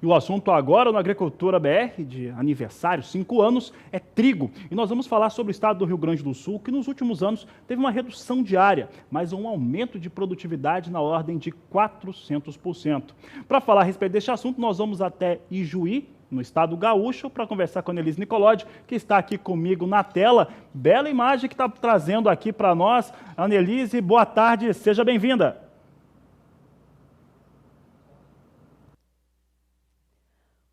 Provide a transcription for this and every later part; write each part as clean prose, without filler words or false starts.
E o assunto agora no Agricultura BR, de aniversário, 5 anos, é trigo. E nós vamos falar sobre o estado do Rio Grande do Sul, que nos últimos anos teve uma redução diária, mas um aumento de produtividade na ordem de 400%. Para falar a respeito deste assunto, nós vamos até Ijuí, no estado gaúcho, para conversar com a Annelise Nicolodi, que está aqui comigo na tela. Bela imagem que está trazendo aqui para nós. Annelise, boa tarde, seja bem-vinda.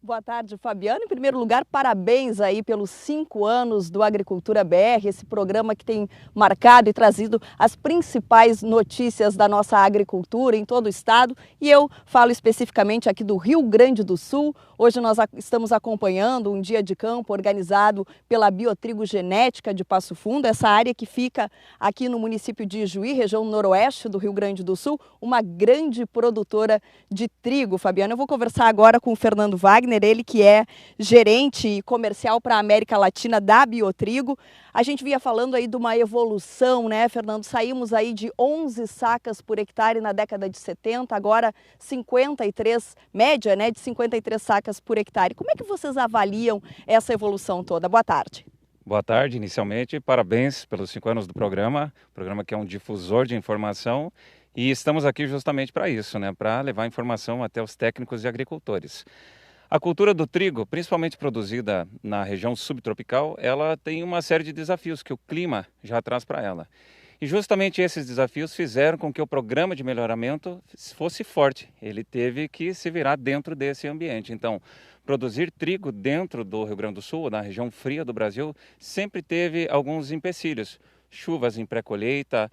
Boa tarde, Fabiano. Em primeiro lugar, parabéns aí pelos 5 anos do Agricultura BR, esse programa que tem marcado e trazido as principais notícias da nossa agricultura em todo o estado. E eu falo especificamente aqui do Rio Grande do Sul. Hoje nós estamos acompanhando um dia de campo organizado pela Biotrigo Genética de Passo Fundo, essa área que fica aqui no município de Ijuí, região noroeste do Rio Grande do Sul, uma grande produtora de trigo, Fabiano. Eu vou conversar agora com o Fernando Wagner, ele que é gerente comercial para a América Latina da Biotrigo. A gente vinha falando aí de uma evolução, né, Fernando? Saímos aí de 11 sacas por hectare na década de 70, agora 53, média, né, de 53 sacas por hectare. Como é que vocês avaliam essa evolução toda? Boa tarde. Boa tarde, inicialmente, parabéns pelos 5 anos do programa que é um difusor de informação, e estamos aqui justamente para isso, né, para levar informação até os técnicos e agricultores. A cultura do trigo, principalmente produzida na região subtropical, ela tem uma série de desafios que o clima já traz para ela. E justamente esses desafios fizeram com que o programa de melhoramento fosse forte. Ele teve que se virar dentro desse ambiente. Então, produzir trigo dentro do Rio Grande do Sul, na região fria do Brasil, sempre teve alguns empecilhos. Chuvas em pré-colheita,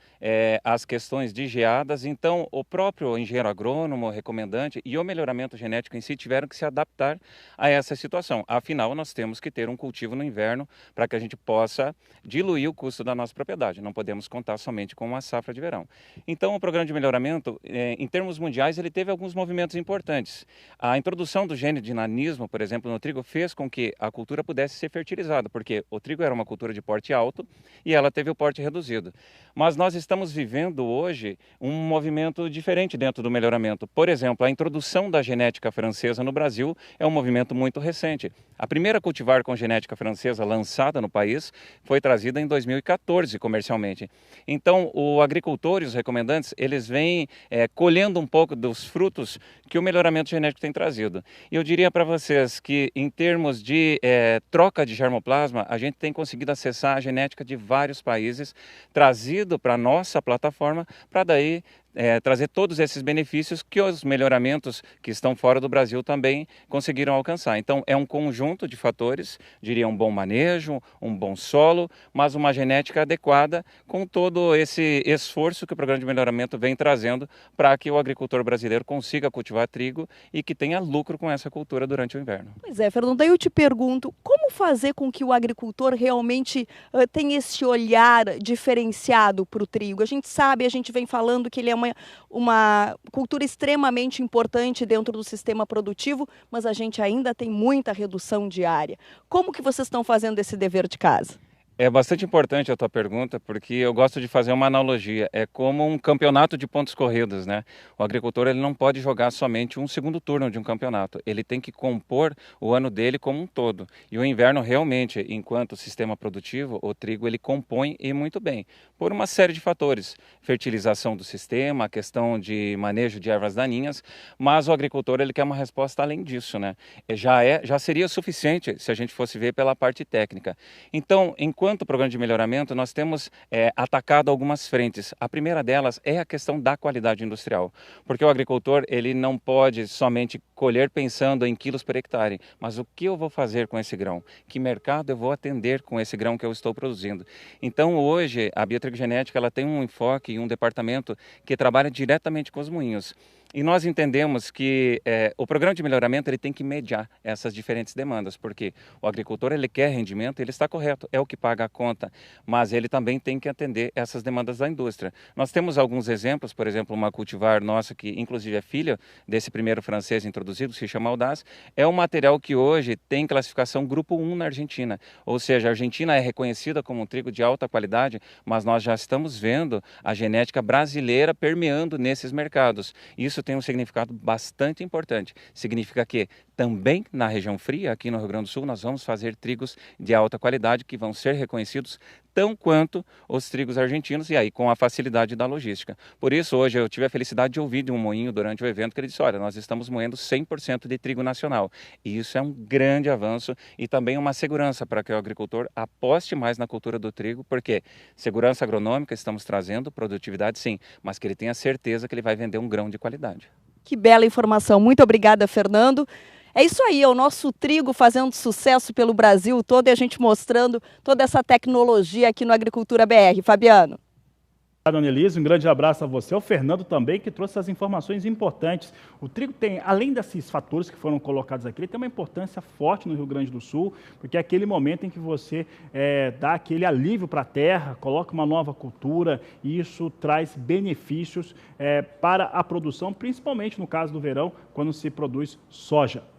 as questões de geadas. Então, o próprio engenheiro agrônomo, recomendante e o melhoramento genético em si tiveram que se adaptar a essa situação. Afinal, nós temos que ter um cultivo no inverno para que a gente possa diluir o custo da nossa propriedade. Não podemos contar somente com uma safra de verão. Então, o programa de melhoramento, em termos mundiais, ele teve alguns movimentos importantes. A introdução do gene de nanismo, por exemplo, no trigo, fez com que a cultura pudesse ser fertilizada, porque o trigo era uma cultura de porte alto e ela teve o porte reduzido. Mas nós estamos vivendo hoje um movimento diferente dentro do melhoramento. Por exemplo, a introdução da genética francesa no Brasil é um movimento muito recente. A primeira cultivar com genética francesa lançada no país foi trazida em 2014 comercialmente. Então, o agricultor e os recomendantes, eles vêm colhendo um pouco dos frutos que o melhoramento genético tem trazido. E eu diria para vocês que, em termos de troca de germoplasma, a gente tem conseguido acessar a genética de vários países, trazido para a nossa plataforma, para daí trazer todos esses benefícios que os melhoramentos que estão fora do Brasil também conseguiram alcançar. Então, é um conjunto de fatores, diria um bom manejo, um bom solo, mas uma genética adequada com todo esse esforço que o programa de melhoramento vem trazendo para que o agricultor brasileiro consiga cultivar trigo e que tenha lucro com essa cultura durante o inverno. Pois é, Fernando, daí eu te pergunto, como fazer com que o agricultor realmente tenha esse olhar diferenciado para o trigo? A gente sabe, a gente vem falando que ele é uma cultura extremamente importante dentro do sistema produtivo, mas a gente ainda tem muita redução diária. Como que vocês estão fazendo esse dever de casa? É bastante importante a tua pergunta, porque eu gosto de fazer uma analogia. É como um campeonato de pontos corridos, né? O agricultor, ele não pode jogar somente um segundo turno de um campeonato. Ele tem que compor o ano dele como um todo. E o inverno, realmente, enquanto sistema produtivo, o trigo, ele compõe e muito bem. Por uma série de fatores. Fertilização do sistema, a questão de manejo de ervas daninhas. Mas o agricultor, ele quer uma resposta além disso, né? Já seria suficiente se a gente fosse ver pela parte técnica. Então, enquanto programa de melhoramento, nós temos atacado algumas frentes. A primeira delas é a questão da qualidade industrial, porque o agricultor, ele não pode somente colher pensando em quilos por hectare, mas o que eu vou fazer com esse grão? Que mercado eu vou atender com esse grão que eu estou produzindo? Então, hoje, a Biotrigo Genética, ela tem um enfoque e um departamento que trabalha diretamente com os moinhos. E nós entendemos que o programa de melhoramento, ele tem que mediar essas diferentes demandas, porque o agricultor, ele quer rendimento, ele está correto, é o que paga a conta, mas ele também tem que atender essas demandas da indústria. Nós temos alguns exemplos, por exemplo, uma cultivar nossa, que inclusive é filha desse primeiro francês introduzido, que se chama Audaz, é um material que hoje tem classificação grupo 1 na Argentina, ou seja, a Argentina é reconhecida como um trigo de alta qualidade, mas nós já estamos vendo a genética brasileira permeando nesses mercados. Isso isso tem um significado bastante importante. Significa que também na região fria, aqui no Rio Grande do Sul, nós vamos fazer trigos de alta qualidade que vão ser reconhecidos tão quanto os trigos argentinos, e aí com a facilidade da logística. Por isso, hoje eu tive a felicidade de ouvir de um moinho durante o evento que ele disse, olha, nós estamos moendo 100% de trigo nacional. E isso é um grande avanço e também uma segurança para que o agricultor aposte mais na cultura do trigo, porque segurança agronômica estamos trazendo, produtividade sim, mas que ele tenha certeza que ele vai vender um grão de qualidade. Que bela informação. Muito obrigada, Fernando. É isso aí, é o nosso trigo fazendo sucesso pelo Brasil todo e a gente mostrando toda essa tecnologia aqui no Agricultura BR. Fabiano. Dona Elise, um grande abraço a você, ao Fernando também, que trouxe essas informações importantes. O trigo tem, além desses fatores que foram colocados aqui, ele tem uma importância forte no Rio Grande do Sul, porque é aquele momento em que você dá aquele alívio para a terra, coloca uma nova cultura, e isso traz benefícios para a produção, principalmente no caso do verão, quando se produz soja.